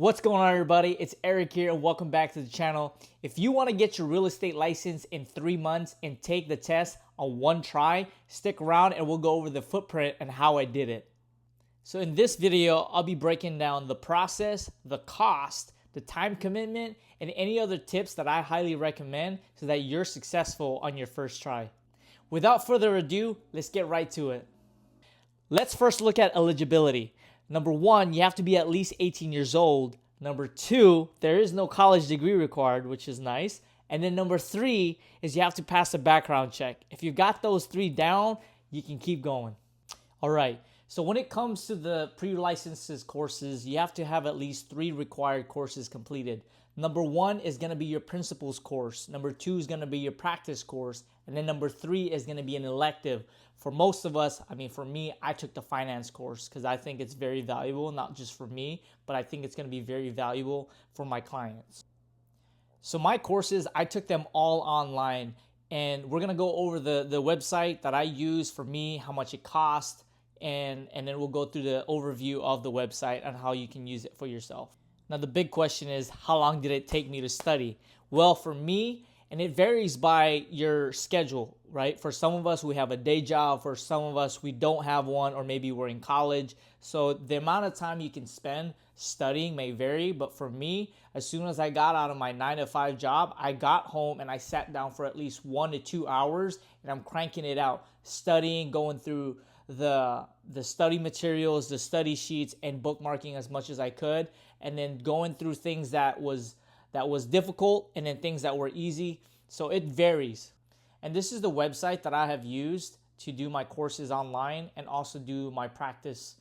What's going on, everybody? It's Eric here and welcome back to the channel. If you want to get your real estate license in 3 months and take the test on one try, stick around and we'll go over the footprint and how I did it. So in this video, I'll be breaking down the process, the cost, the time commitment, and any other tips that I highly recommend so that you're successful on your first try. Without further ado, let's get right to it. Let's first look at eligibility. Number one, you have to be at least 18 years old. Number two, there is no college degree required, which is nice. And then number three is you have to pass a background check. If you've got those three down, you can keep going. All right. So when it comes to the pre-licenses courses, you have to have at least 3 required courses completed. Number one is going to be your principles course. Number two is going to be your practice course. And then number 3 is going to be an elective. For most of us, for me, I took the finance course because I think it's very valuable, not just for me, but I think it's going to be very valuable for my clients. So my courses, I took them all online, and we're going to go over the website that I use for me, how much it cost, and then we'll go through the overview of the website and how you can use it for yourself. Now, the big question is, how long did it take me to study? Well, for me, and it varies by your schedule, right? For some of us, we have a day job. For some of us, we don't have one, or maybe we're in college. So the amount of time you can spend studying may vary. But for me, as soon as I got out of my 9-to-5 job, I got home and I sat down for at least 1 to 2 hours, and I'm cranking it out, studying, going through the study materials, the study sheets, and bookmarking as much as I could, and then going through things that was difficult and then things that were easy. So it varies. And this is the website that I have used to do my courses online and also do my practice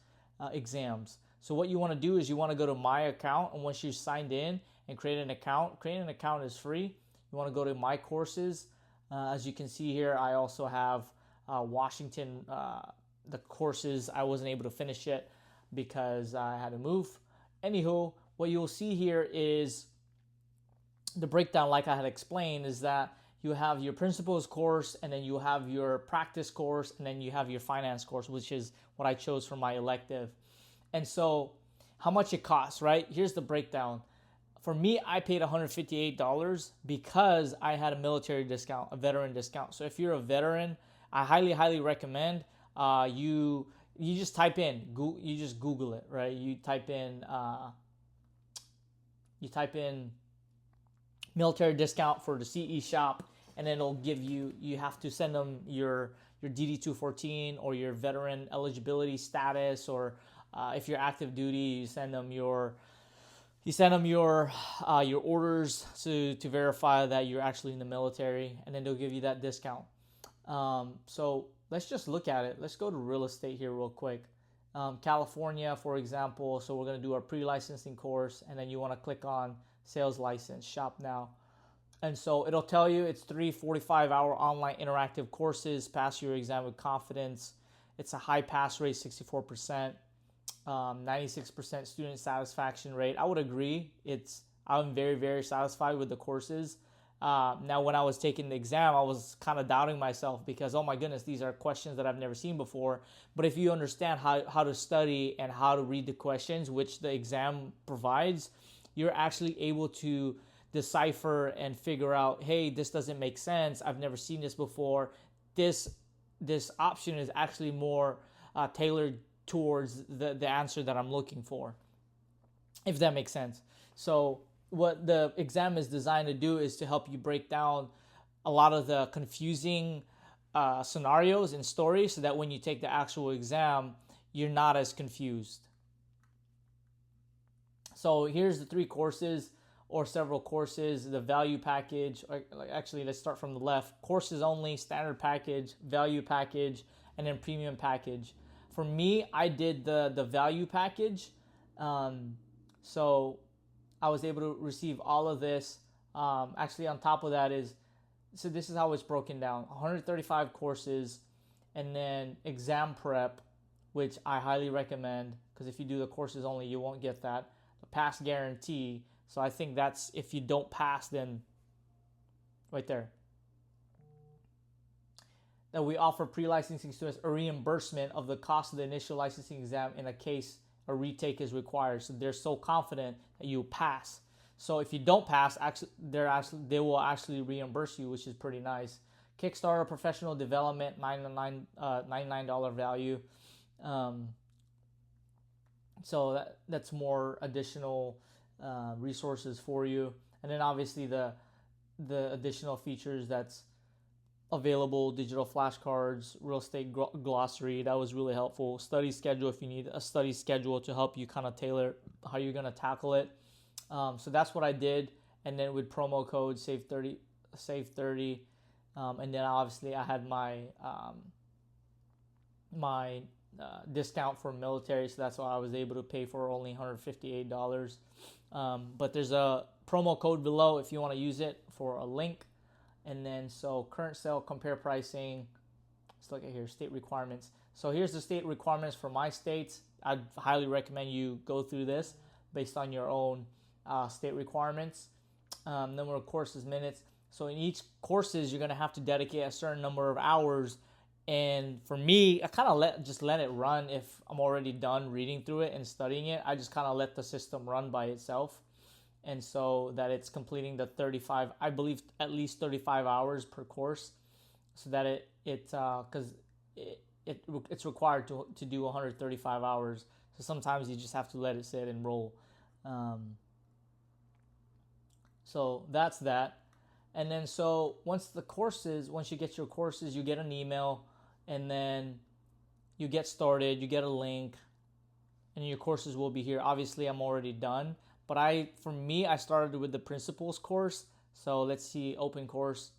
exams. So what you want to do is you want to go to my account, and once you're signed in and creating an account is free. You want to go to my courses. As you can see here, I also have Washington, the courses. I wasn't able to finish it because I had to move. Anywho, what you'll see here is the breakdown, like I had explained, is that you have your principles course, and then you have your practice course, and then you have your finance course, which is what I chose for my elective. And so how much it costs, right? Here's the breakdown. For me, I paid $158 because I had a military discount, a veteran discount. So if you're a veteran, I highly recommend you just type in, you just Google it, right? You type in military discount for the CE shop, and then it'll give you have to send them your DD-214 or your veteran eligibility status, or if you're active duty, you send them your orders to verify that you're actually in the military, and then they'll give you that discount. So let's just look at it. Let's go to real estate here real quick. California, for example. So we're going to do our pre-licensing course, and then you want to click on sales license, shop now. And so it'll tell you it's 3 45-hour online interactive courses. Pass your exam with confidence. It's a high pass rate, 64%, 96% student satisfaction rate. I would agree. I'm very satisfied with the courses. Now, when I was taking the exam, I was kind of doubting myself because, oh my goodness, these are questions that I've never seen before. But if you understand how to study and how to read the questions, which the exam provides, you're actually able to decipher and figure out, hey, this doesn't make sense. I've never seen this before. This option is actually more tailored towards the answer that I'm looking for, if that makes sense. So what the exam is designed to do is to help you break down a lot of the confusing scenarios and stories so that when you take the actual exam, you're not as confused. So here's the 3 courses or several courses, the value package. Actually, let's start from the left. Courses only, standard package, value package, and then premium package. For me, I did the value package. So I was able to receive all of this. Actually, on top of that so this is how it's broken down. 135 courses, and then exam prep, which I highly recommend, because if you do the courses only, you won't get that. The pass guarantee. So I think that's, if you don't pass, then right there. That we offer pre-licensing students a reimbursement of the cost of the initial licensing exam in a case a retake is required. So they're so confident that you pass. So if you don't pass, they will actually reimburse you, which is pretty nice. Kickstarter professional development, $99 value. So that's more additional resources for you. And then obviously the additional features that's available: digital flashcards, real estate glossary. That was really helpful. Study schedule, if you need a study schedule to help you kind of tailor how you're going to tackle it. So that's what I did. And then with promo code save30, and then obviously I had my discount for military, so that's why I was able to pay for only $158. But there's a promo code below if you want to use it for a link. And then so current sale, compare pricing. Let's look at here, state requirements. So here's the state requirements for my states. I'd highly recommend you go through this based on your own state requirements. Number of courses, minutes. So in each courses, you're going to have to dedicate a certain number of hours. And for me, I kind of let it run. If I'm already done reading through it and studying it, I just kind of let the system run by itself. And so that it's completing the 35, I believe at least 35 hours per course, so that because it's required to do 135 hours. So sometimes you just have to let it sit and roll. So that's that. And then so once you get your courses, you get an email, and then you get started, you get a link, and your courses will be here. Obviously, I'm already done, but I started with the principles course. So let's see, open course.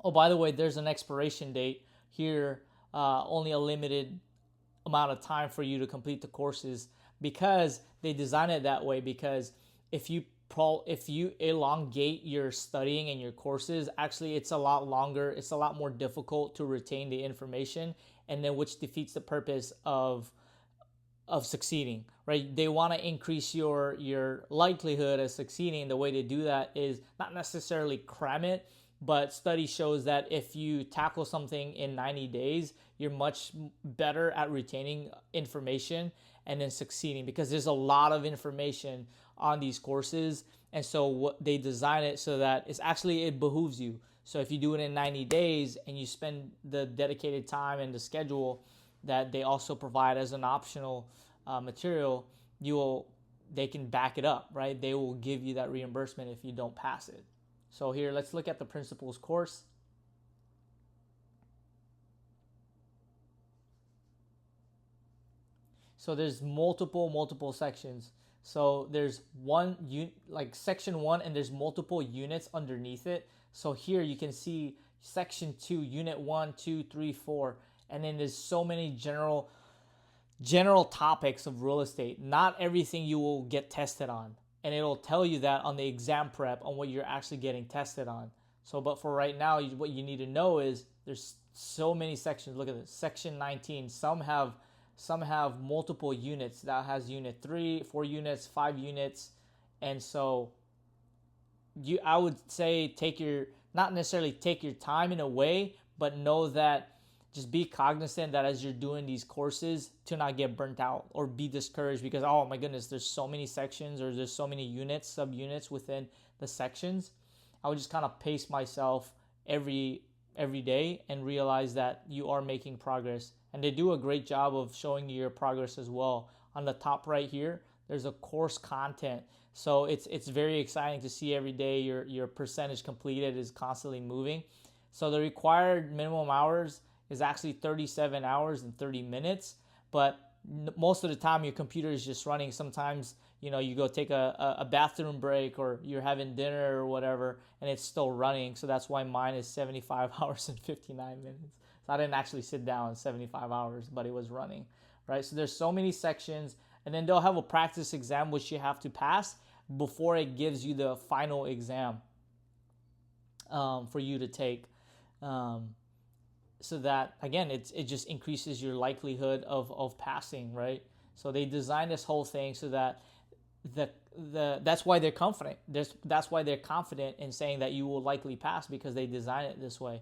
Oh, by the way, there's an expiration date here, only a limited amount of time for you to complete the courses, because they design it that way. Because if you elongate your studying and your courses, actually it's a lot longer, it's a lot more difficult to retain the information, and then which defeats the purpose of succeeding, right? They want to increase your likelihood of succeeding. The way to do that is not necessarily cram it, but study shows that if you tackle something in 90 days, you're much better at retaining information and then succeeding, because there's a lot of information on these courses. And so what they design it so that it behooves you. So if you do it in 90 days and you spend the dedicated time and the schedule that they also provide as an optional material, they can back it up, right? They will give you that reimbursement if you don't pass it. So here, let's look at the principles course. So there's multiple sections. So there's section 1, and there's multiple units underneath it. So here you can see section 2, unit 1, 2, 3, 4. And then there's so many general topics of real estate. Not everything you will get tested on. And it'll tell you that on the exam prep on what you're actually getting tested on. So, but for right now, what you need to know is there's so many sections. Look at this, section 19. Some have multiple units. That has unit 3, 4 units, 5 units. And so I would say not necessarily take your time in a way, but know that just be cognizant that as you're doing these courses, to not get burnt out or be discouraged because, oh my goodness, there's so many sections or there's so many units, subunits within the sections. I would just kind of pace myself every day and realize that you are making progress. And they do a great job of showing you your progress as well. On the top right here, there's a course content. So it's very exciting to see every day your percentage completed is constantly moving. So the required minimum hours is actually 37 hours and 30 minutes. But most of the time your computer is just running. Sometimes, you go take a bathroom break or you're having dinner or whatever, and it's still running. So that's why mine is 75 hours and 59 minutes. So I didn't actually sit down 75 hours, but it was running, right? So there's so many sections, and then they'll have a practice exam which you have to pass before it gives you the final exam for you to take. So that, again, it just increases your likelihood of passing, right? So they designed this whole thing so that that's why they're confident. That's why they're confident in saying that you will likely pass, because they design it this way.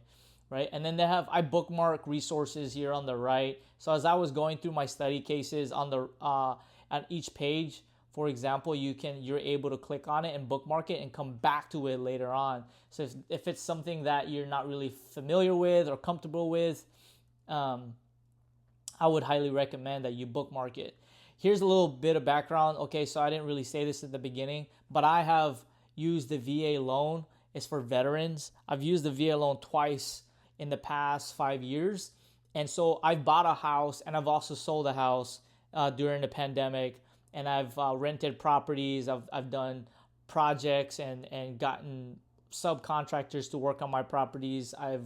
right? And then I bookmark resources here on the right. So as I was going through my study cases on the at each page, for example, you're able to click on it and bookmark it and come back to it later on. So if it's something that you're not really familiar with or comfortable with, I would highly recommend that you bookmark it. Here's a little bit of background. Okay, so I didn't really say this at the beginning, but I have used the VA loan. It's for veterans. I've used the VA loan twice in the past 5 years. And so I've bought a house and I've also sold a house during the pandemic. And I've rented properties. I've done projects and gotten subcontractors to work on my properties. I've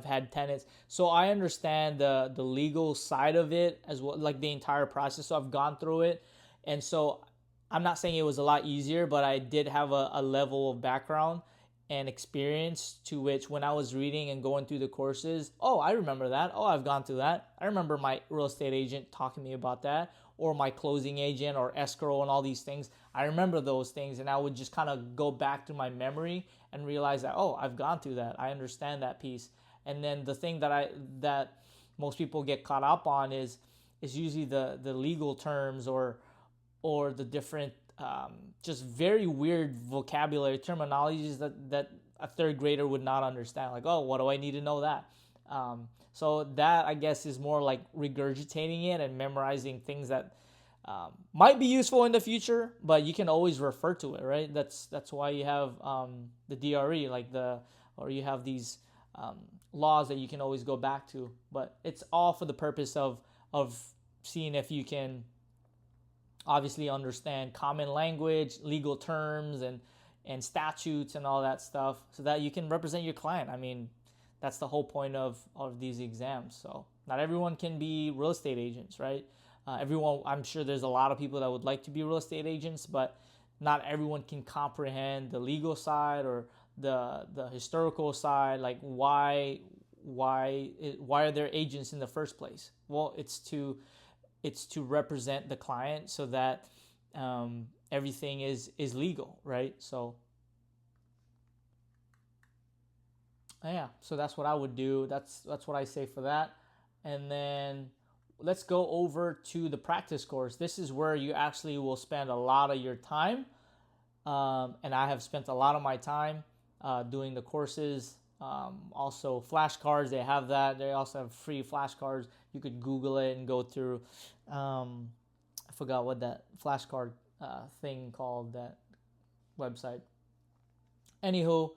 had tenants. So I understand the legal side of it as well, like the entire process. So I've gone through it. And so I'm not saying it was a lot easier, but I did have a level of background and experience to which when I was reading and going through the courses, oh, I remember that. Oh, I've gone through that. I remember my real estate agent talking to me about that, or my closing agent or escrow and all these things. I remember those things, and I would just kind of go back to my memory and realize that, oh, I've gone through that. I understand that piece. And then the thing that most people get caught up on is usually the legal terms or the different just very weird vocabulary terminologies that a third grader would not understand. Like, oh, what do I need to know that? So that, I guess, is more like regurgitating it and memorizing things that might be useful in the future, but you can always refer to it, right? That's why you have the DRE, or you have these laws that you can always go back to. But it's all for the purpose of seeing if you can obviously understand common language, legal terms, and statutes and all that stuff, so that you can represent your client. I mean, that's the whole point of these exams. So not everyone can be real estate agents, right? I'm sure there's a lot of people that would like to be real estate agents, but not everyone can comprehend the legal side or the historical side. Like, why are there agents in the first place? Well, it's to represent the client so that everything is legal, right? So yeah, so that's what I would do. That's what I say for that. And then let's go over to the practice course. This is where you actually will spend a lot of your time. And I have spent a lot of my time doing the courses. Also flashcards, they have that. They also have free flashcards. You could Google it and go through. I forgot what that flashcard thing called, that website. Anywho,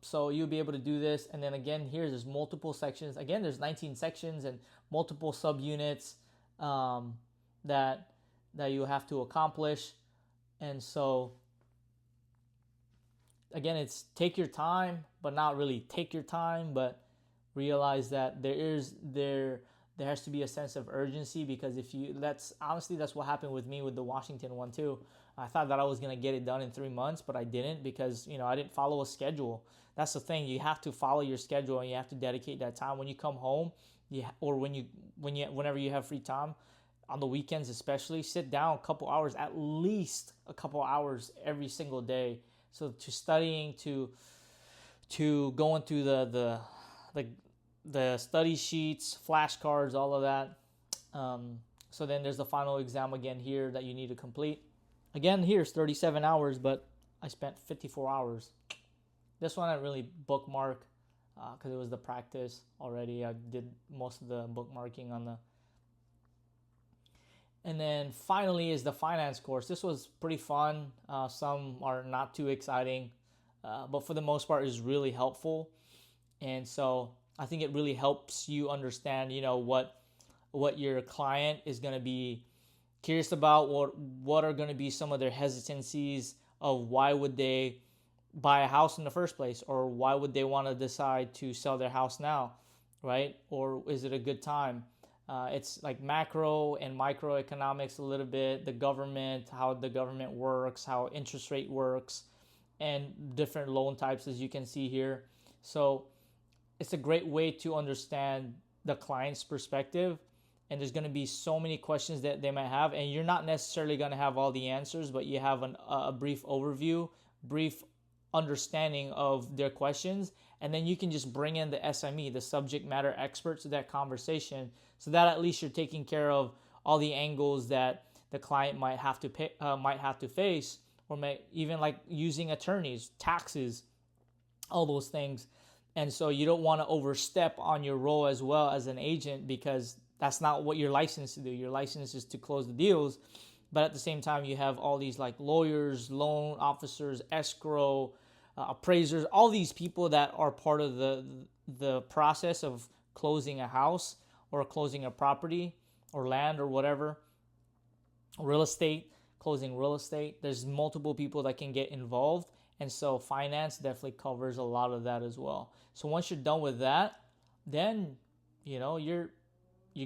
so you'll be able to do this. And then again, there's multiple sections. Again, there's 19 sections and multiple subunits that you have to accomplish. And so again, it's take your time, but not really take your time, but realize that there has to be a sense of urgency, because that's what happened with me with the Washington one too. I thought that I was going to get it done in 3 months, but I didn't, because I didn't follow a schedule. That's the thing. You have to follow your schedule, and you have to dedicate that time when you come home, or whenever you have free time, on the weekends especially. Sit down a couple hours, at least a couple hours every single day. So to studying, to going through the study sheets, flashcards, all of that. So then there's the final exam again here that you need to complete. Again, here's 37 hours, but I spent 54 hours. This one I really bookmark because it was the practice already. I did most of the bookmarking on the... And then finally is the finance course. This was pretty fun. Some are not too exciting, but for the most part is really helpful. And so I think it really helps you understand, what your client is going to be curious about, what are going to be some of their hesitancies of why would they buy a house in the first place, or why would they want to decide to sell their house now, right? Or is it a good time? It's like macro and microeconomics a little bit, the government, how the government works, how interest rate works, and different loan types, as you can see here. So it's a great way to understand the client's perspective. And there's going to be so many questions that they might have, and you're not necessarily going to have all the answers, but you have a brief overview, brief understanding of their questions, And then you can just bring in the SME, the subject matter expert, to that conversation, so that at least you're taking care of all the angles that the client might have to face, or even like using attorneys, taxes, all those things. And so you don't want to overstep on your role as well as an agent, because that's not what you're licensed to do. Your license is to close the deals, but at the same time you have all these like lawyers, loan officers, escrow, appraisers, all these people that are part of the process of closing a house or closing a property or land or whatever, real estate, closing real estate. There's multiple people that can get involved, and so finance definitely covers a lot of that as well. So once you're done with that, then you're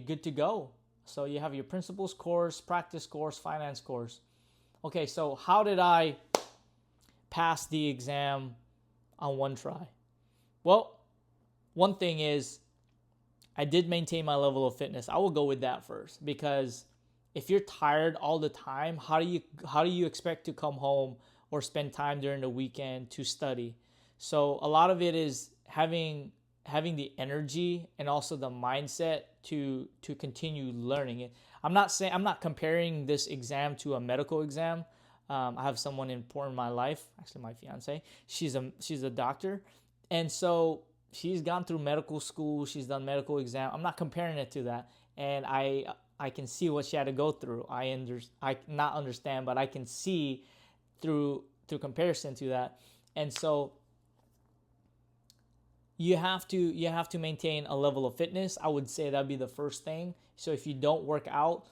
good to go. So you have your principles course, practice course, finance course. Okay, so how did I pass the exam on one try? Well, one thing is I did maintain my level of fitness. I will go with that first, because if you're tired all the time, how do you expect to come home or spend time during the weekend to study? So a lot of it is having the energy and also the mindset to continue learning it. I'm not comparing this exam to a medical exam. I have someone important in my life, actually my fiance. She's a doctor, and so she's gone through medical school. She's done medical exam. I'm not comparing it to that, and I can see what she had to go through. I not understand, but I can see through comparison to that. And so you have to maintain a level of fitness. I would say that'd be the first thing. So if you don't work out,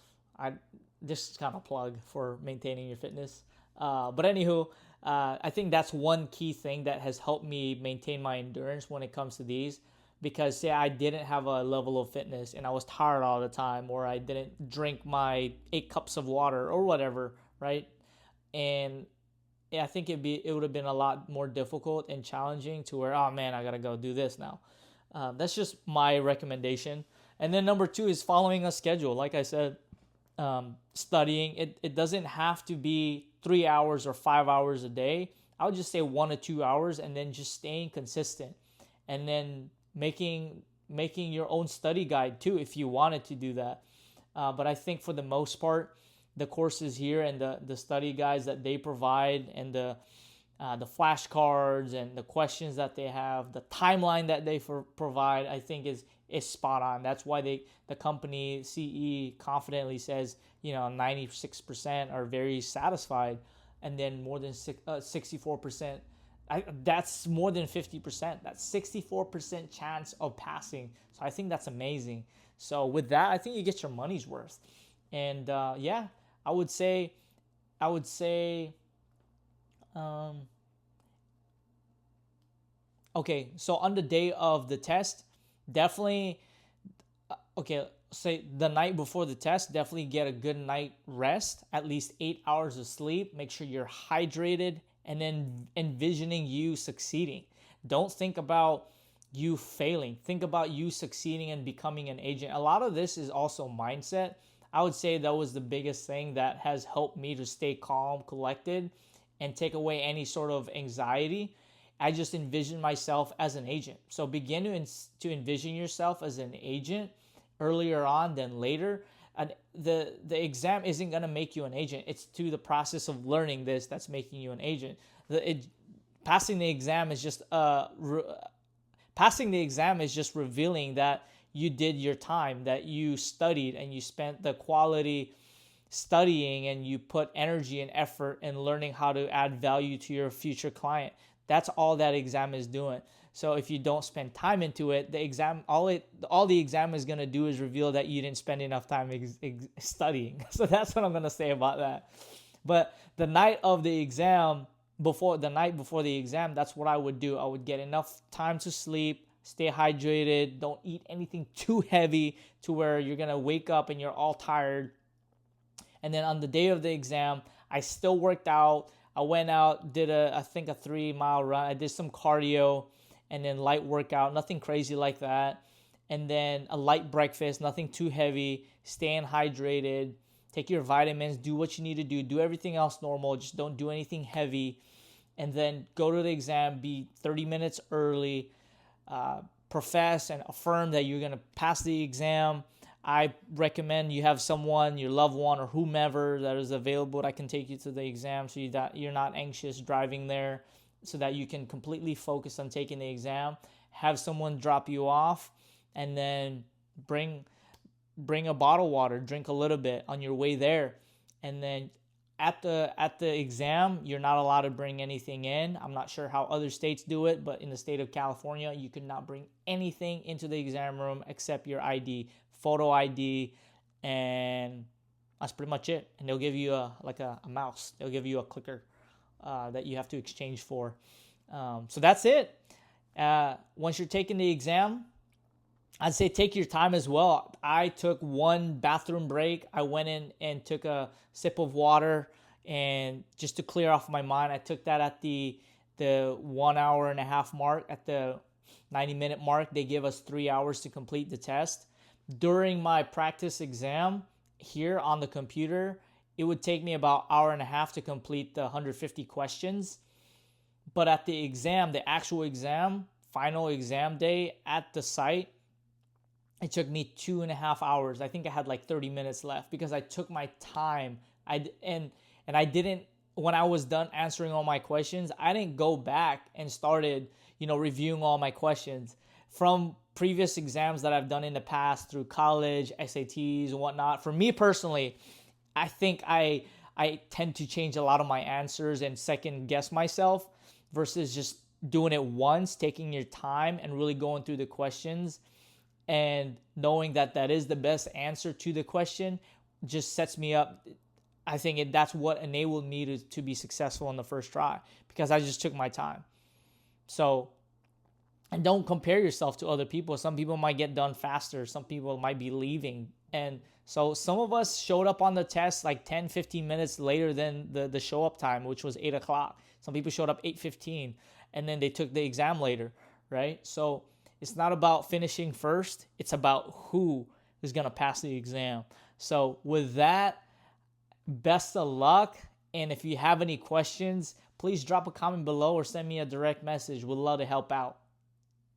this is kind of a plug for maintaining your fitness. But anywho, I think that's one key thing that has helped me maintain my endurance when it comes to these. Because say I didn't have a level of fitness and I was tired all the time, or I didn't drink my 8 cups of water or whatever, right? And yeah, I think it would have been a lot more difficult and challenging to where, oh man, I gotta go do this now. That's just my recommendation. And then number 2 is following a schedule. Like I said, studying. It doesn't have to be 3 hours or 5 hours a day. I would just say 1 to 2 hours, and then just staying consistent, and then making your own study guide too if you wanted to do that. But I think for the most part, the courses here and the study guides that they provide, and the flashcards and the questions that they have, the timeline that they provide, I think is spot on. That's why the company CE confidently says 96% are very satisfied, and then more than 64%. That's more than 50%. That's 64% chance of passing. So I think that's amazing. So with that, I think you get your money's worth. And yeah, I would say, okay, so on the day of the test, definitely, say the night before the test, definitely get a good night rest, at least 8 hours of sleep. Make sure you're hydrated, and then envisioning you succeeding. Don't think about you failing. Think about you succeeding and becoming an agent. A lot of this is also mindset. I would say that was the biggest thing that has helped me to stay calm, collected, and take away any sort of anxiety. I just envision myself as an agent. So begin to envision yourself as an agent earlier on than later. And the exam isn't going to make you an agent. It's to the process of learning this that's making you an agent. Passing the exam is just revealing that you did your time, that you studied and you spent the quality studying, and you put energy and effort in learning how to add value to your future client. That's all that exam is doing. So if you don't spend time into it, the exam, all the exam is going to do is reveal that you didn't spend enough time studying. So that's what I'm going to say about that. But the night of the exam, before the exam, that's what I would do. I would get enough time to sleep, stay hydrated, don't eat anything too heavy to where you're going to wake up and you're all tired. And then on the day of the exam, I still worked out. I went out, did I think a 3-mile run. I did some cardio, and then light workout, nothing crazy like that. And then a light breakfast, nothing too heavy, staying hydrated, take your vitamins, do what you need to do everything else normal, just don't do anything heavy. And then go to the exam, be 30 minutes early, profess and affirm that you're going to pass the exam, I recommend you have someone, your loved one or whomever that is available that can take you to the exam, so that you're not anxious driving there, so that you can completely focus on taking the exam. Have someone drop you off, and then bring a bottle of water, drink a little bit on your way there. And then at the exam, you're not allowed to bring anything in. I'm not sure how other states do it, but in the state of California, you could not bring anything into the exam room except your ID, photo ID, and that's pretty much it. And they'll give you a mouse. They'll give you a clicker that you have to exchange for. So that's it. Once you're taking the exam, I'd say take your time as well. I took one bathroom break. I went in and took a sip of water, and just to clear off my mind, I took that at the 1 hour and a half mark. At the 90-minute mark, they give us 3 hours to complete the test. During my practice exam here on the computer, it would take me about an hour and a half to complete the 150 questions. But at the exam, the actual exam, final exam day at the site, it took me 2.5 hours. I think I had like 30 minutes left because I took my time. And I didn't, when I was done answering all my questions, I didn't go back and started, reviewing all my questions from previous exams that I've done in the past through college, SATs and whatnot. For me personally, I think I tend to change a lot of my answers and second guess myself versus just doing it once, taking your time and really going through the questions and knowing that is the best answer to the question just sets me up. I think that's what enabled me to be successful in the first try, because I just took my time. So, and don't compare yourself to other people. Some people might get done faster. Some people might be leaving. And so some of us showed up on the test like 10, 15 minutes later than the show up time, which was 8 o'clock. Some people showed up 8:15 and then they took the exam later, right? So it's not about finishing first. It's about who is going to pass the exam. So with that, best of luck. And if you have any questions, please drop a comment below or send me a direct message. We'd love to help out.